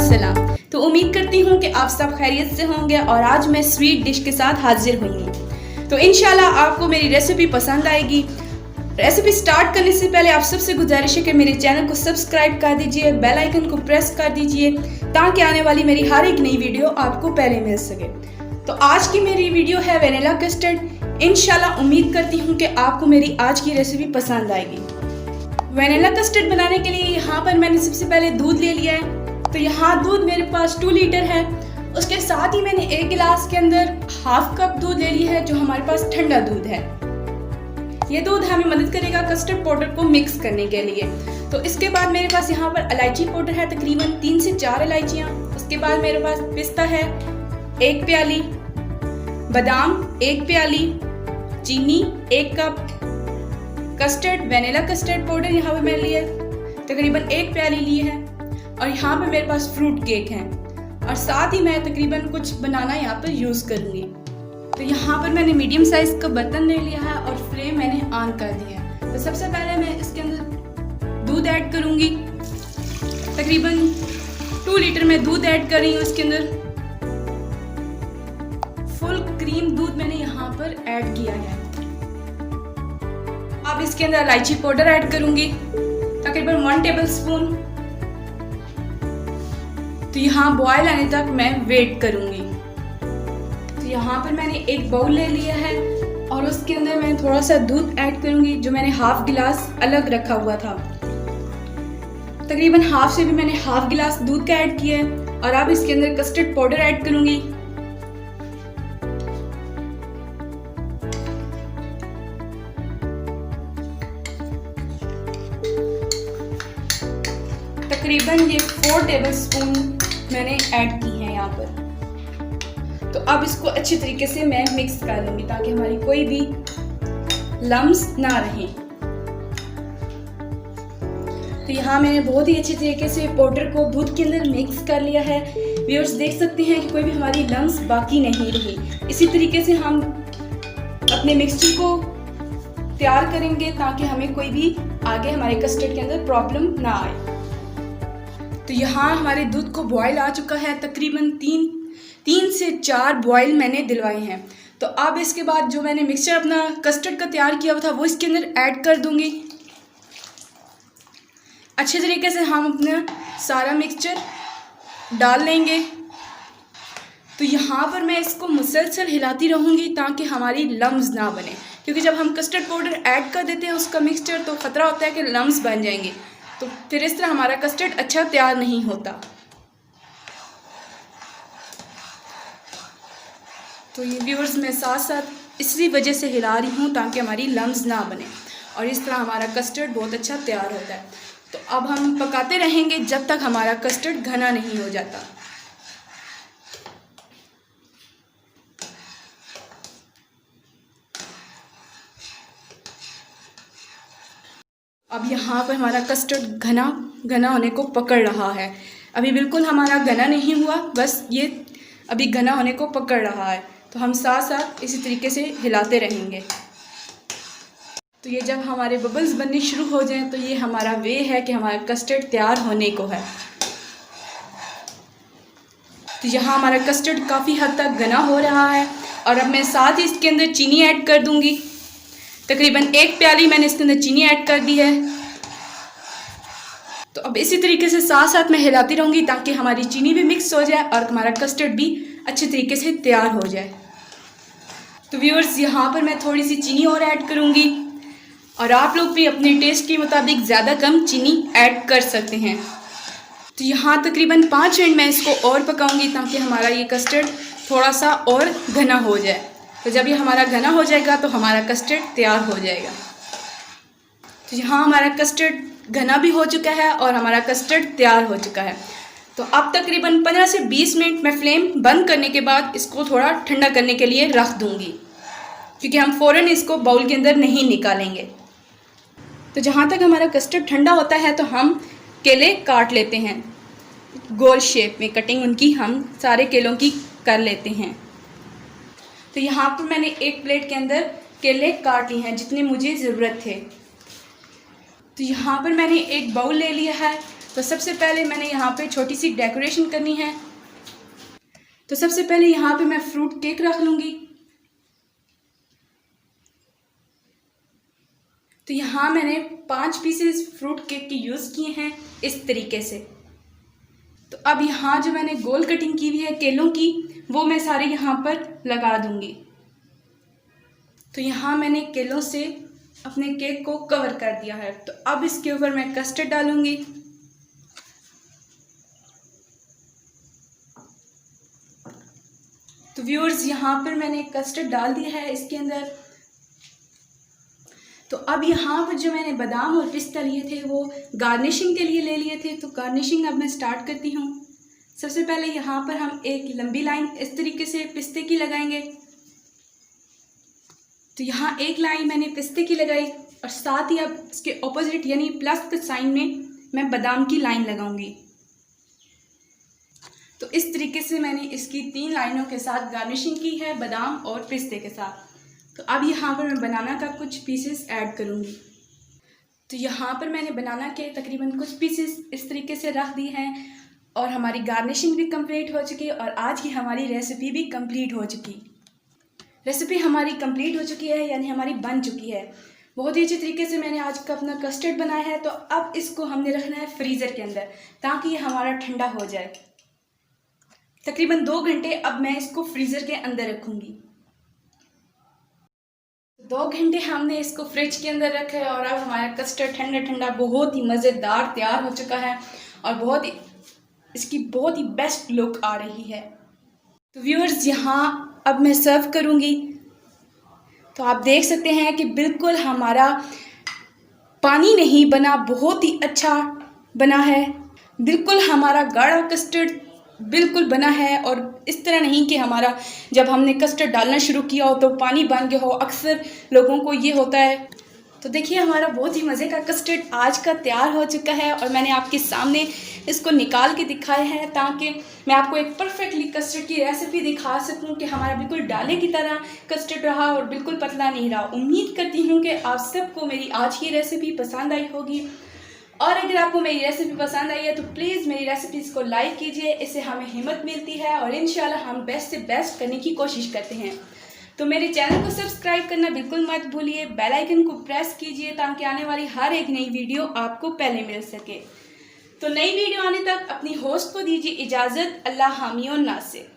अस्सलाम। तो उम्मीद करती हूँ कि आप सब खैरियत से होंगे और आज मैं स्वीट डिश के साथ हाजिर हुई हूँ। तो इंशाल्लाह आपको मेरी रेसिपी पसंद आएगी। रेसिपी स्टार्ट करने से पहले आप सबसे गुजारिश है कि मेरे चैनल को सब्सक्राइब कर दीजिए, बेल आइकन को प्रेस कर दीजिए ताकि आने वाली मेरी हर एक नई वीडियो आपको पहले मिल सके। तो आज की मेरी वीडियो है वेनिला कस्टर्ड। इंशाल्लाह उम्मीद करती हूँ कि आपको मेरी आज की रेसिपी पसंद आएगी। वेनिला कस्टर्ड बनाने के लिए यहाँ पर मैंने सबसे पहले दूध ले लिया है। तो यहाँ दूध मेरे पास 2 लीटर है। उसके साथ ही मैंने 1 गिलास के अंदर हाफ कप दूध ले लिया है जो हमारे पास ठंडा दूध है। ये दूध हमें मदद करेगा कस्टर्ड पाउडर को मिक्स करने के लिए। तो इसके बाद मेरे पास यहाँ पर इलायची पाउडर है, तकरीबन 3 से 4 इलायचियाँ। उसके बाद मेरे पास पिस्ता है 1 प्याली, बादाम 1 प्याली, चीनी 1 cup, custard vanilla custard powder यहाँ पे मैंने लिया तकरीबन 1 प्याली ली है, और यहाँ पे मेरे पास फ्रूट केक है, और साथ ही मैं तकरीबन कुछ बनाना यहाँ पर यूज़ करूँगी। तो यहाँ पर मैंने मीडियम साइज़ का बर्तन ले लिया है और फ्लेम मैंने ऑन कर दिया है। तो सबसे पहले मैं इसके अंदर दूध ऐड करूँगी। तकरीबन 2 लीटर में दूध ऐड कर रही हूँ। इसके अंदर फुल क्रीम दूध मैंने यहाँ पर ऐड किया है। अब इसके अंदर इलायची पाउडर ऐड करूंगी तकरीबन 1 टेबलस्पून। तो यहाँ बॉयल आने तक मैं वेट करूंगी। तो यहाँ पर मैंने एक बाउल ले लिया है और उसके अंदर मैं थोड़ा सा दूध ऐड करूंगी जो मैंने हाफ गिलास अलग रखा हुआ था। तकरीबन हाफ से भी मैंने हाफ गिलास दूध का ऐड किया है। और अब इसके अंदर कस्टर्ड पाउडर ऐड करूंगी। तकरीबन ये 4 टेबलस्पून मैंने ऐड की है यहाँ पर। तो अब इसको अच्छी तरीके से मैं मिक्स कर लूँगी ताकि हमारी कोई भी लम्स ना रहे। तो यहाँ मैंने बहुत ही अच्छी तरीके से पाउडर को दूध के अंदर मिक्स कर लिया है। व्यूअर्स देख सकते हैं कि कोई भी हमारी लम्स बाकी नहीं रही। इसी तरीके से हम अपने मिक्सचर को तैयार करेंगे ताकि हमें कोई भी आगे हमारे कस्टर्ड के अंदर प्रॉब्लम ना आए। तो यहाँ हमारे दूध को बॉयल आ चुका है। तकरीबन 3 से 4 बॉयल मैंने दिलवाए हैं। तो अब इसके बाद जो मैंने मिक्सचर अपना कस्टर्ड का तैयार किया हुआ था वो इसके अंदर ऐड कर दूंगी। अच्छे तरीके से हम अपना सारा मिक्सचर डाल लेंगे। तो यहाँ पर मैं इसको मुसलसल हिलाती रहूँगी ताकि हमारी लम्स ना बने, क्योंकि जब हम कस्टर्ड पाउडर ऐड कर देते हैं उसका मिक्सचर तो ख़तरा होता है कि लम्स बन जाएंगे। तो फिर इस तरह हमारा कस्टर्ड अच्छा तैयार नहीं होता। तो ये व्यूअर्स मैं साथ साथ इसी वजह से हिला रही हूँ ताकि हमारी लम्स ना बने, और इस तरह हमारा कस्टर्ड बहुत अच्छा तैयार होता है। तो अब हम पकाते रहेंगे जब तक हमारा कस्टर्ड घना नहीं हो जाता। अब यहाँ पर हमारा कस्टर्ड घना होने को पकड़ रहा है। अभी बिल्कुल हमारा घना नहीं हुआ, बस ये अभी घना होने को पकड़ रहा है। तो हम साथ साथ इसी तरीके से हिलाते रहेंगे। तो ये जब हमारे बबल्स बनने शुरू हो जाएं तो ये हमारा वे है कि हमारा कस्टर्ड तैयार होने को है। तो यहाँ हमारा कस्टर्ड काफ़ी हद तक घना हो रहा है, और अब मैं साथ ही इसके अंदर चीनी ऐड कर दूँगी। तकरीबन 1 प्याली मैंने इसके अंदर चीनी ऐड कर दी है। तो अब इसी तरीके से साथ साथ मैं हिलाती रहूँगी ताकि हमारी चीनी भी मिक्स हो जाए और हमारा कस्टर्ड भी अच्छे तरीके से तैयार हो जाए। तो व्यूअर्स यहाँ पर मैं थोड़ी सी चीनी और ऐड करूँगी, और आप लोग भी अपने टेस्ट के मुताबिक ज़्यादा कम चीनी ऐड कर सकते हैं। तो यहाँ तकरीबन 5 मिनट मैं इसको और पकाऊँगी ताकि हमारा ये कस्टर्ड थोड़ा सा और घना हो जाए। तो जब ये हमारा घना हो जाएगा तो हमारा कस्टर्ड तैयार हो जाएगा। तो यहाँ हमारा कस्टर्ड घना भी हो चुका है और हमारा कस्टर्ड तैयार हो चुका है। तो अब तकरीबन 15 से 20 मिनट मैं फ्लेम बंद करने के बाद इसको थोड़ा ठंडा करने के लिए रख दूँगी, क्योंकि हम फ़ौरन इसको बाउल के अंदर नहीं निकालेंगे। तो जहाँ तक हमारा कस्टर्ड ठंडा होता है तो हम केले काट लेते हैं। गोल शेप में कटिंग उनकी हम सारे केलों की कर लेते हैं। तो यहाँ पर मैंने एक प्लेट के अंदर केले काट लिए हैं जितने मुझे ज़रूरत थे। तो यहाँ पर मैंने एक बाउल ले लिया है तो सबसे पहले मैंने यहाँ पे छोटी सी डेकोरेशन करनी है। तो सबसे पहले यहाँ पे मैं फ्रूट केक रख लूँगी। तो यहाँ मैंने 5 पीसेस फ्रूट केक के यूज़ किए हैं इस तरीके से। तो अब यहाँ जो मैंने गोल कटिंग की हुई है केलों की, वो मैं सारे यहाँ पर लगा दूँगी। तो यहाँ मैंने केलों से अपने केक को कवर कर दिया है। तो अब इसके ऊपर मैं कस्टर्ड डालूँगी। तो व्यूअर्स, यहाँ पर मैंने कस्टर्ड डाल दिया है इसके अंदर। तो अब यहाँ पर जो मैंने बादाम और पिस्ता लिए थे वो गार्निशिंग के लिए ले लिए थे। तो गार्निशिंग अब मैं स्टार्ट करती हूँ। सबसे पहले यहाँ पर हम एक लंबी लाइन इस तरीके से पिस्ते की लगाएंगे। तो यहाँ एक लाइन मैंने पिस्ते की लगाई और साथ ही अब इसके ऑपोजिट यानी प्लस के साइन में मैं बादाम की लाइन लगाऊंगी। तो इस तरीके से मैंने इसकी 3 लाइनों के साथ गार्निशिंग की है बादाम और पिस्ते के साथ। तो अब यहाँ पर मैं बनाना का कुछ पीसेस ऐड करूँगी। तो यहाँ पर मैंने बनाना के तकरीबन कुछ पीसेस इस तरीके से रख दी हैं और हमारी गार्निशिंग भी कंप्लीट हो चुकी है और आज की हमारी रेसिपी भी कंप्लीट हो चुकी। रेसिपी हमारी कंप्लीट हो चुकी है, यानी हमारी बन चुकी है। बहुत ही अच्छे तरीके से मैंने आज का अपना कस्टर्ड बनाया है। तो अब इसको हमने रखना है फ्रीज़र के अंदर ताकि ये हमारा ठंडा हो जाए। तकरीबन 2 घंटे अब मैं इसको फ्रीज़र के अंदर रखूँगी। 2 घंटे हमने इसको फ्रिज के अंदर रखा है और अब हमारा कस्टर्ड ठंडा ठंडा बहुत ही मज़ेदार तैयार हो चुका है और इसकी बहुत ही बेस्ट लुक आ रही है। तो व्यूअर्स, यहाँ अब मैं सर्व करूँगी। तो आप देख सकते हैं कि बिल्कुल हमारा पानी नहीं बना, बहुत ही अच्छा बना है। बिल्कुल हमारा गाढ़ा कस्टर्ड बिल्कुल बना है और इस तरह नहीं कि हमारा जब हमने कस्टर्ड डालना शुरू किया हो तो पानी बन गया हो। अक्सर लोगों को ये होता है। तो देखिए, हमारा बहुत ही मज़े का कस्टर्ड आज का तैयार हो चुका है और मैंने आपके सामने इसको निकाल के दिखाया है ताकि मैं आपको एक परफेक्टली कस्टर्ड की रेसिपी दिखा सकूं कि हमारा बिल्कुल डाले की तरह कस्टर्ड रहा और बिल्कुल पतला नहीं रहा। उम्मीद करती हूं कि आप सबको मेरी आज की रेसिपी पसंद आई होगी और अगर आपको मेरी रेसिपी पसंद आई है तो प्लीज़ मेरी रेसिपीज़ को लाइक कीजिए। इससे हमें हिम्मत मिलती है और इंशाल्लाह हम बेस्ट से बेस्ट करने की कोशिश करते हैं। तो मेरे चैनल को सब्सक्राइब करना बिल्कुल मत भूलिए। बेल आइकन को प्रेस कीजिए ताकि आने वाली हर एक नई वीडियो आपको पहले मिल सके। तो नई वीडियो आने तक अपनी होस्ट को दीजिए इजाज़त। अल्लाह हामी और नासिर।